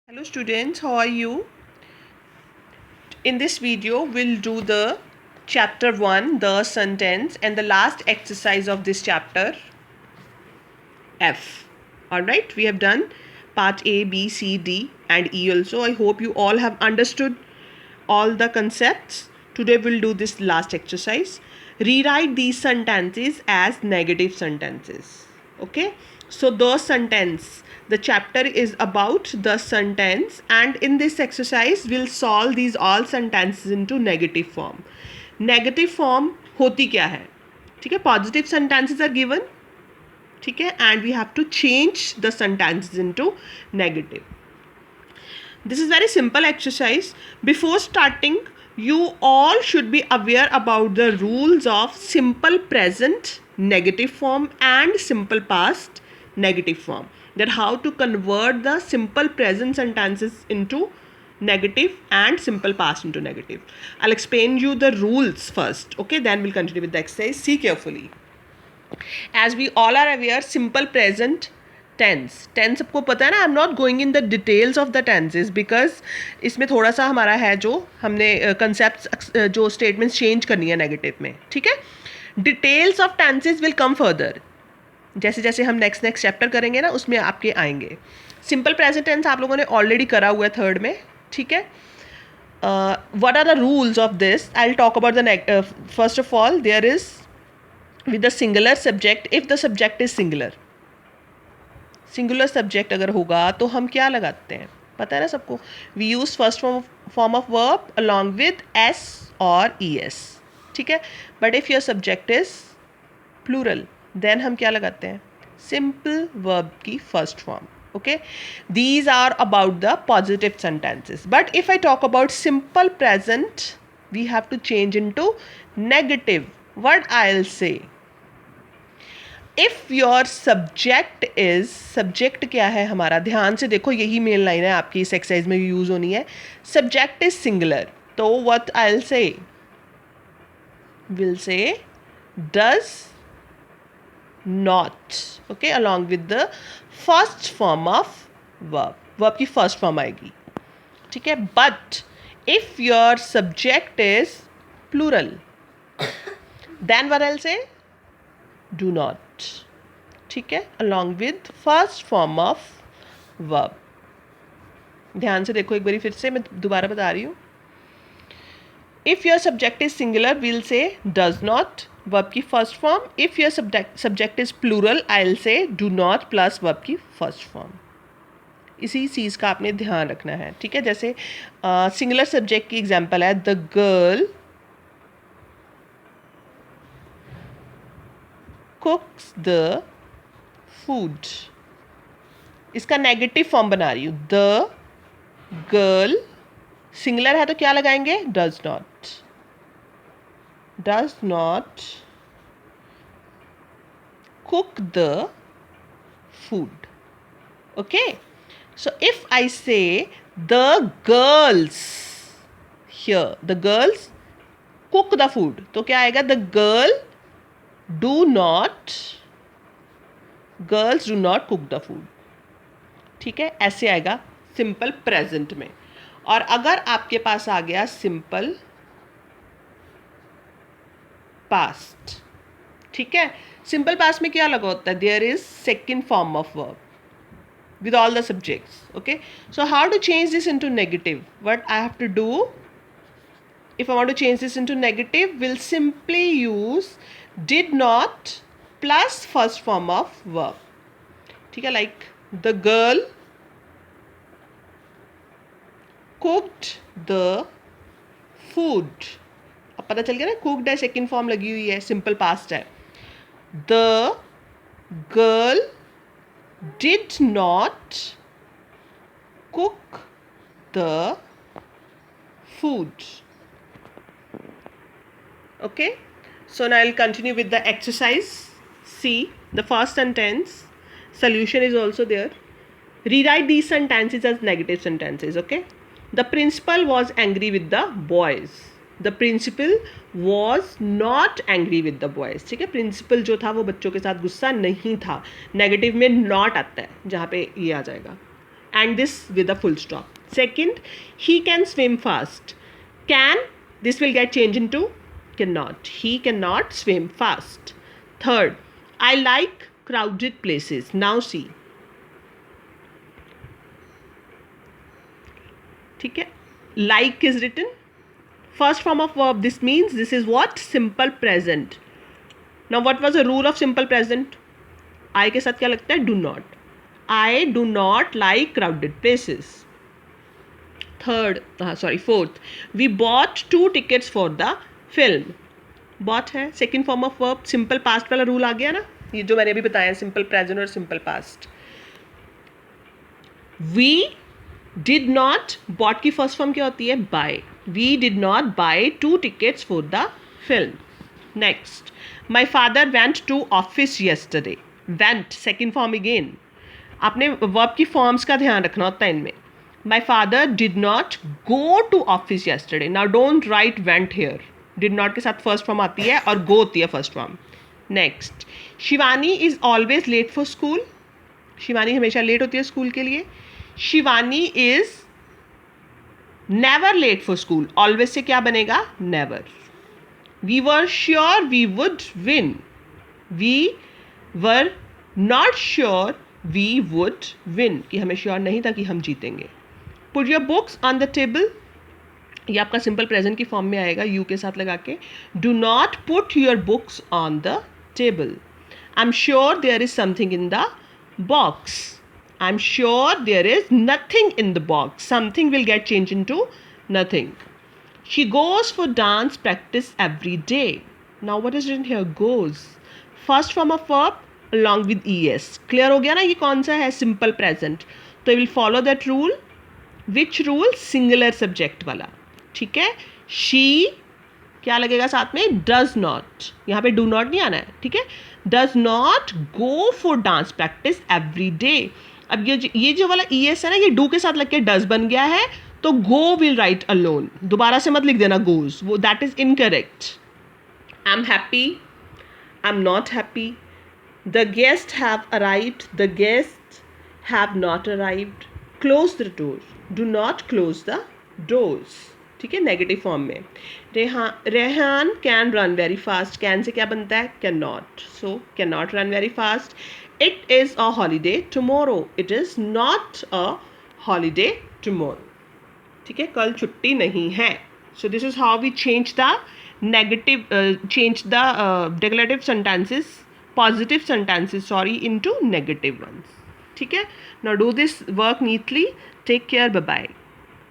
Hello students, how are you? In this video, we'll do the chapter 1, the sentence, and the last exercise of this chapter, F. Alright, we have done part A, B, C, D, and E also. I hope you all have understood all the concepts. Today, we'll do this last exercise. Rewrite these sentences as negative sentences. Okay, so the sentence, the chapter is about the sentence, and in this exercise we'll solve these all sentences into negative form. Negative form होती क्या है? ठीक है, positive sentences are given, ठीक है, and we have to change the sentences into negative. This is very simple exercise. Before starting, you all should be aware about the rules of simple present negative form and simple past negative form. That how to convert the simple present sentences into negative and simple past into negative. I'll explain you the rules first. Okay, then we'll continue with the exercise. See carefully. As we all are aware, simple present tense सबको पता है ना. I am not going in the details of the tenses because इसमें थोड़ा सा हमारा है जो हमने कंसेप्ट जो स्टेटमेंट्स चेंज करनी है नेगेटिव में. ठीक है, details of tenses will come further. जैसे जैसे हम नेक्स्ट चैप्टर करेंगे ना, उसमें आपके आएंगे. सिंपल प्रेजेंट टेंस आप लोगों ने ऑलरेडी करा हुआ है थर्ड में. ठीक है, what are the rules of this? I'll talk about the first of all, there is with the singular subject, if the subject is singular subject अगर होगा तो हम क्या लगाते हैं, पता है ना सबको. we use first form of verb along with s or es. ठीक है, but if your subject is plural then हम क्या लगाते हैं, simple verb की first form. Okay, these are about the positive sentences, but if I talk about simple present we have to change into negative. What I'll say, if your subject is, subject क्या है हमारा, ध्यान से देखो, यही main line है आपकी इस एक्सरसाइज में यूज होनी है. सब्जेक्ट इज सिंगुलर, तो what I will say does not. Okay, along with the first form of verb, verb की फर्स्ट फॉर्म आएगी. ठीक है, but if your subject is plural then what I say do not. ठीक है, along with first form of verb. ध्यान से देखो एक बारी फिर से, मैं दोबारा बता रही हूँ. If your subject is singular will say does not, verb की first form. If your subject is plural I will say do not plus verb की फर्स्ट फॉर्म. इसी चीज़ का आपने ध्यान रखना है. ठीक है, जैसे सिंगुलर सब्जेक्ट की एग्जाम्पल है the girl cooks the food. इसका नेगेटिव फॉर्म बना रही हूँ. द गर्ल सिंगुलर है तो क्या लगाएंगे, does not. Does not cook the food. Okay, so if I say the girls here, the girls cook the food, तो क्या आएगा, the girl girls do not cook the food. ठीक है, ऐसे आएगा सिंपल प्रेजेंट में. और अगर आपके पास आ गया सिंपल पास्ट, ठीक है, सिंपल पास्ट में क्या लगा होता है, there is second form of verb with all the subjects. Okay, so how to change this into negative? What I have to do, if I want to change this into negative, we'll simply use did not plus first form of verb. ठीक है, like the girl cooked the food. अब पता चल गया ना, cooked है, second form लगी हुई है, सिंपल पास्ट है. the girl did not cook the food. Okay, so now I'll continue with the exercise. See, the first sentence solution is also there. Rewrite these sentences as negative sentences. Okay, the principal was angry with the boys. The principal was not angry with the boys. ठीक है, principal जो था वो बच्चों के साथ गुस्सा नहीं था. नेगेटिव में नॉट आता है जहाँ पे ये आ जाएगा. and this with a full stop. Second, he can swim fast. Can, this will get changed into cannot. He cannot swim fast. Third, I like crowded places. Now see, ठीक है, like is written first form of verb. This means this is what? Simple present. Now what was the rule of simple present? I के साथ क्या लगता है? Do not. I do not like crowded places. Fourth, we bought 2 tickets for the film. Bought है second form of verb. Simple past वाला rule आ गया ना, ये जो मैंने अभी बताया, simple present और simple past. We did not, bought की first form क्या होती है? Buy. We did not buy 2 tickets for the film. Next, my father went to office yesterday. Went second form again. आपने verb की forms का ध्यान रखना होता है इनमें. My father did not go to office yesterday. Now don't write went here. Did not के साथ first form आती है और go होती है first form. Next, Shivani is always late for school. Shivani हमेशा लेट होती है स्कूल के लिए. Shivani is never late for school. Always से क्या बनेगा? Never. We were sure we would win. We were not sure we would win. कि हमें श्योर नहीं था कि हम जीतेंगे. Put your books on the table. ये आपका सिंपल प्रेजेंट की फॉर्म में आएगा यू के साथ लगा के. Do not put your books on the table. I'm sure there is something in the box. I'm sure there is nothing in the box. Something will get changed into nothing. She goes for dance practice every day. Now what is written here? Goes. First form of verb along with es. Clear हो गया ना ये कौन सा है? Simple present. तो you will follow that rule. Which rule? Singular subject वाला. ठीक है. She क्या लगेगा साथ में? Does not. यहाँ पे do not नहीं आना है. ठीक है. Does not go for dance practice every day. अब ये जो वाला es है ना, ये do के साथ लग के does बन गया है, तो go will write alone. दोबारा से मत लिख देना goes. वो that is incorrect. I'm happy. I'm not happy. The guests have arrived. The guests have not arrived. Close the door. Do not close the doors. ठीक है, नेगेटिव फॉर्म में. Rehan can run very fast. Can से क्या बनता है? Can not. So can not run very fast. It is a holiday tomorrow. It is not a holiday tomorrow. ठीक है, कल छुट्टी नहीं है. So this is how we change the negative change the declarative sentences, positive sentences into negative ones. ठीक है. Now do this work neatly. Take care. Bye bye.